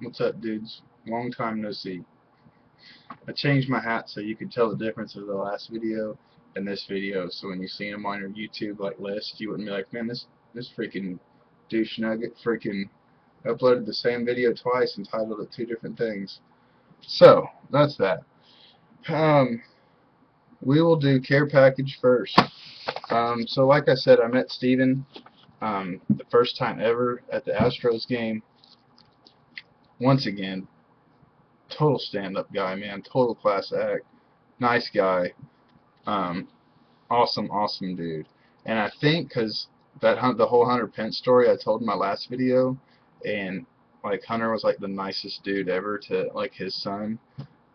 What's up, dudes? Long time no see. I changed my hat so you could tell the difference of the last video and this video. So when you see them on your YouTube like list, you wouldn't be like, man, this freaking douche nugget freaking uploaded the same video twice and titled it two different things. So that's that. Um, we will do care package first. So like I said, I met Steven the first time ever at the Astros game. Once again, total stand-up guy, man. Total class act. Nice guy. Um, awesome dude. And I think because the whole Hunter Pence story I told in my last video, and like Hunter was like the nicest dude ever to like his son.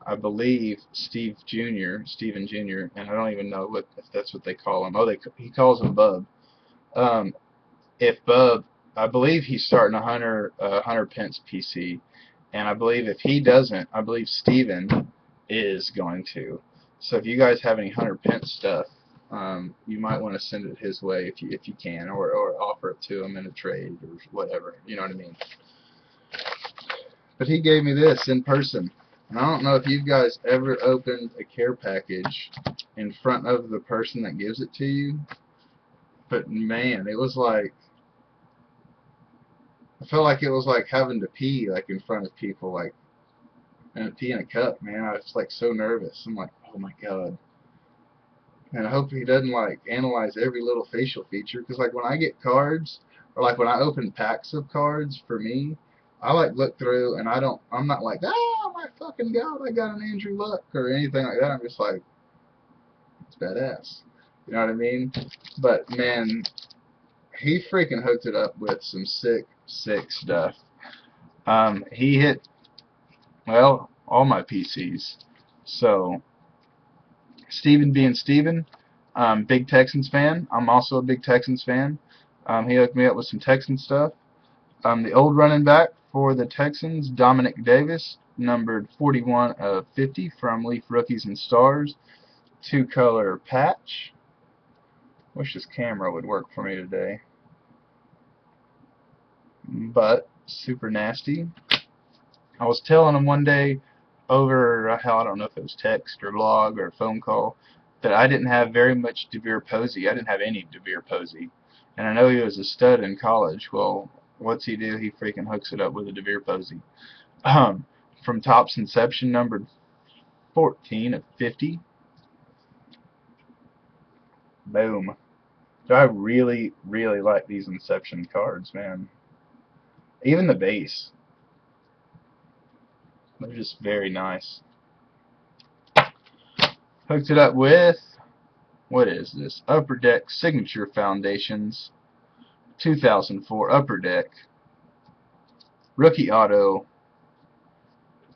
I believe Steven Jr., and I don't even know if that's what they call him. Oh, he calls him Bub. Um, if Bub, I believe he's starting a Hunter Pence PC, and I believe if he doesn't, I believe Steven is going to. So if you guys have any Hunter Pence stuff, you might want to send it his way if you can, or offer it to him in a trade or whatever. You know what I mean? But he gave me this in person. And I don't know if you guys ever opened a care package in front of the person that gives it to you, but man, it was like, I felt like it was like having to pee like in front of people, like, and pee in a cup, man. I was like so nervous. I'm like, oh my god. And I hope he doesn't like analyze every little facial feature, because like when I get cards, or like when I open packs of cards for me, I like look through and I'm not like, oh my fucking god, I got an Andrew Luck or anything like that. I'm just like, it's badass. You know what I mean? But man, he freaking hooked it up with some sick stuff. He hit, well, all my PCs. So, Steven being Steven, big Texans fan. I'm also a big Texans fan. He hooked me up with some Texans stuff. The old running back for the Texans, Dominic Davis, numbered 41 of 50 from Leaf Rookies and Stars. Two-color patch. Wish this camera would work for me today. But super nasty. I was telling him one day over, hell, I don't know if it was text or blog or phone call, that I didn't have very much DeVere Posey. I didn't have any DeVere Posey. And I know he was a stud in college. Well, what's he do? He freaking hooks it up with a DeVere Posey. Um, from Topps Inception, numbered 14 of 50. Boom. So I really like these Inception cards, man. Even the base. They're just very nice. Hooked it up with, what is this? Upper Deck Signature Foundations, 2004 Upper Deck, Rookie Auto,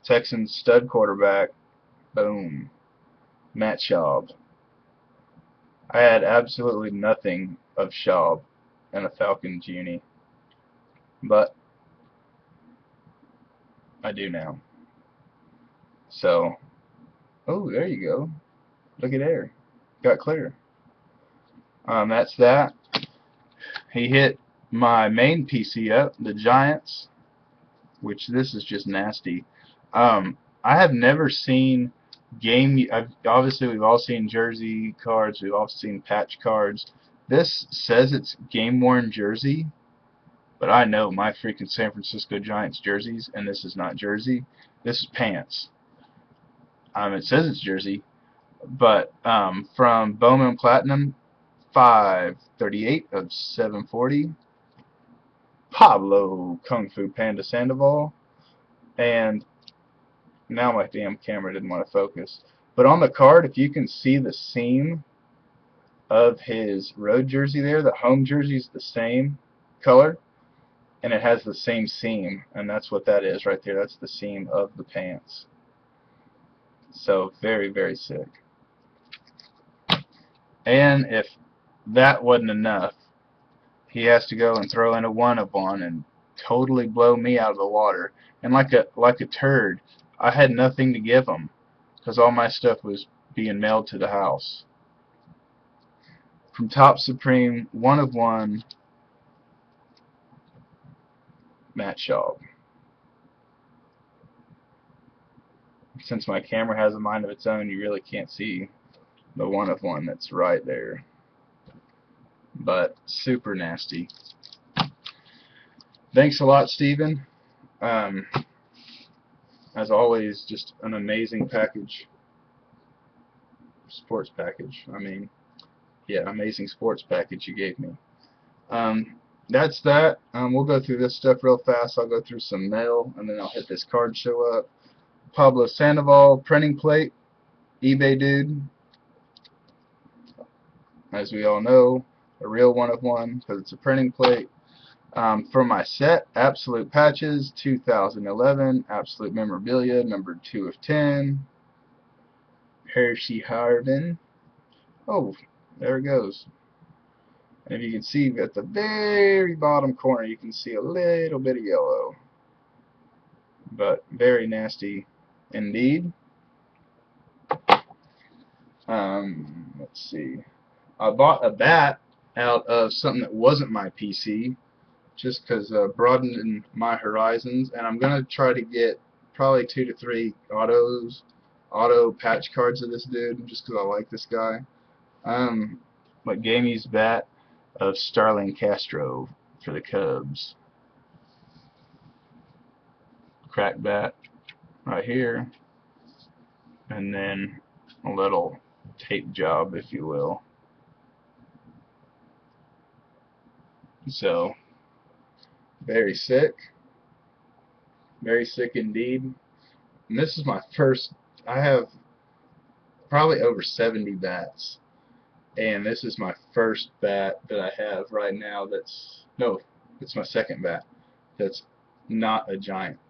Texans stud quarterback, boom, Matt Schaub. I had absolutely nothing of Schaub in a Falcons uni, but I do now. So, oh, there you go. Look at there. Got clear. That's that. He hit my main PC up, the Giants, which this is just nasty. I have never seen obviously we've all seen jersey cards, we've all seen patch cards. This says it's game worn jersey, but I know my freaking San Francisco Giants jerseys, and this is not jersey. This is pants. It says it's jersey, but from Bowman Platinum, 538 of 740. Pablo Kung Fu Panda Sandoval, and now my damn camera didn't want to focus. But on the card, if you can see the seam of his road jersey there, the home jersey is the same color, and it has the same seam, and that's what that is right there. That's the seam of the pants. So very sick. And if that wasn't enough, he has to go and throw in a one of one and totally blow me out of the water. And like a turd, I had nothing to give him because all my stuff was being mailed to the house. From Top Supreme, one of one, Matt Schaub. since my camera has a mind of its own, you really can't see the one of one that's right there. But super nasty. Thanks a lot, Steven. As always, just an amazing package. Sports package. I mean, yeah, amazing sports package you gave me. That's that. We'll go through this stuff real fast. I'll go through some mail, and then I'll hit this card show up. Pablo Sandoval printing plate, eBay dude. As we all know, a real one of one because it's a printing plate. For my set, Absolute Patches, 2011, Absolute Memorabilia, number 2 of 10. Hershey Harden. Oh, there it goes. And if you can see at the very bottom corner, you can see a little bit of yellow. But very nasty indeed. Let's see. I bought a bat out of something that wasn't my PC, just because broadening my horizons, and I'm gonna try to get probably 2 to 3 auto patch cards of this dude, just because I like this guy. Like Gamey's bat of Starling Castro for the Cubs. Crack bat right here, and then a little tape job, if you will. So, very sick indeed. And this is my first, I have probably over 70 bats, and this is my first bat that I have right now that's, no, it's my second bat that's not a giant.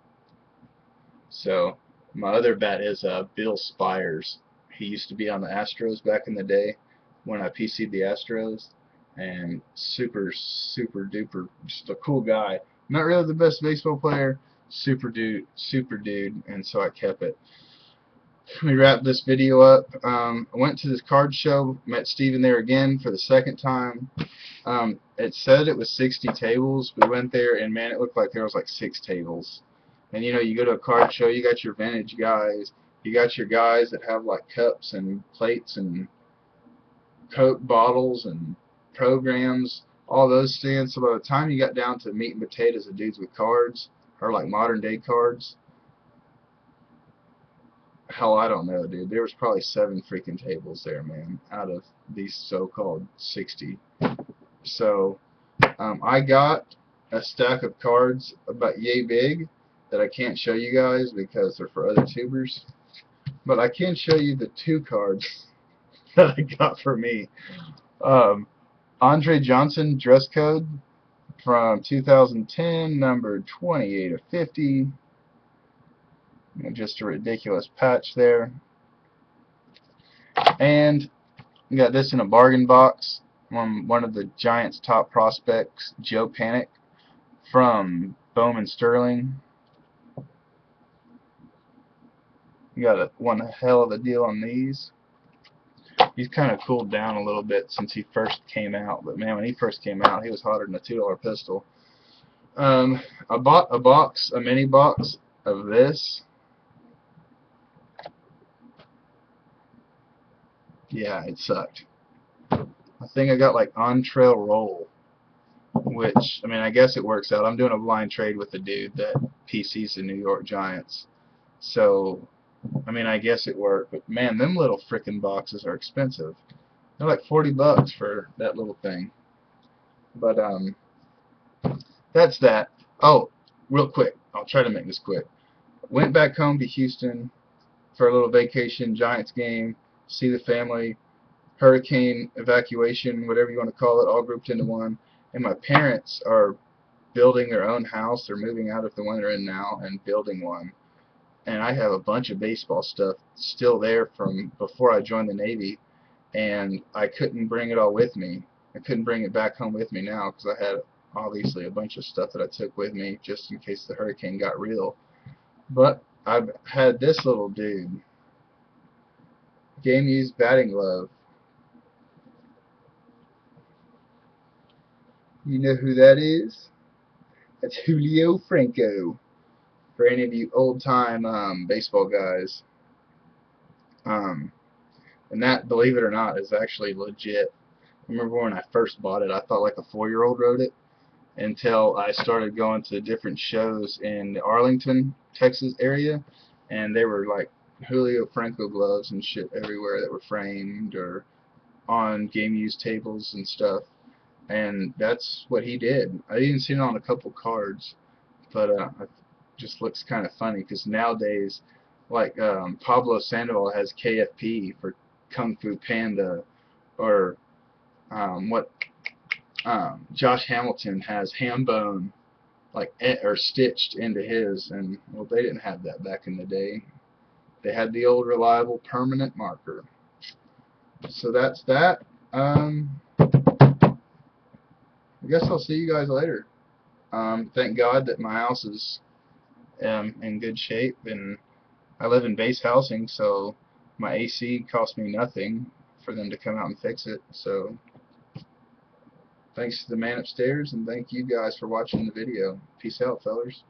So my other bat is Bill Spires. He used to be on the Astros back in the day when I PC'd the Astros, and super duper, just a cool guy. Not really the best baseball player, super dude, and so I kept it. Let me wrap this video up. I went to this card show, met Steven there again for the second time. It said it was 60 tables. We went there, and man, it looked like there was like 6 tables. And you know, you go to a card show, you got your vintage guys, you got your guys that have like cups and plates and Coke bottles and programs, all those stands. So by the time you got down to meat and potatoes of dudes with cards, or like modern day cards, hell, I don't know, dude. There was probably 7 freaking tables there, man, out of these so-called 60. So I got a stack of cards about yay big that I can't show you guys because they're for other tubers, but I can show you the 2 cards that I got for me. Andre Johnson dress code from 2010, number 28 of 50. Just a ridiculous patch there. And we got this in a bargain box. One of the Giants' top prospects, Joe Panic, from Bowman Sterling. You got one hell of a deal on these. He's kind of cooled down a little bit since he first came out, but man, when he first came out, he was hotter than a $2 pistol. I bought a mini box of this. Yeah, it sucked. I think I got like On Trail Roll, which, I mean, I guess it works out. I'm doing a blind trade with the dude that PCs the New York Giants. So, I mean, I guess it worked. But man, them little frickin' boxes are expensive. They're like $40 for that little thing. But, that's that. Oh, real quick. I'll try to make this quick. Went back home to Houston for a little vacation, Giants game, see the family, hurricane evacuation, whatever you want to call it, all grouped into one. And my parents are building their own house. They're moving out of the one they're in now and building one. And I have a bunch of baseball stuff still there from before I joined the Navy, and I couldn't bring it all with me. I couldn't bring it back home with me now because I had obviously a bunch of stuff that I took with me just in case the hurricane got real. But I've had this little dude, game used batting glove. You know who that is? That's Julio Franco. For any of you old-time baseball guys. And that, believe it or not, is actually legit. I remember when I first bought it, I thought like a 4-year-old wrote it, until I started going to different shows in the Arlington, Texas area, and they were like Julio Franco gloves and shit everywhere that were framed or on game use tables and stuff. And that's what he did. I even seen it on a couple cards, but it just looks kind of funny because nowadays, like Pablo Sandoval has KFP for Kung Fu Panda, or what Josh Hamilton has Hambone, like or stitched into his, and well, they didn't have that back in the day. They had the old reliable permanent marker. So that's that. I guess I'll see you guys later. Thank God that my house is in good shape, and I live in base housing, so my AC cost me nothing for them to come out and fix it. So thanks to the man upstairs, and thank you guys for watching the video. Peace out, fellers.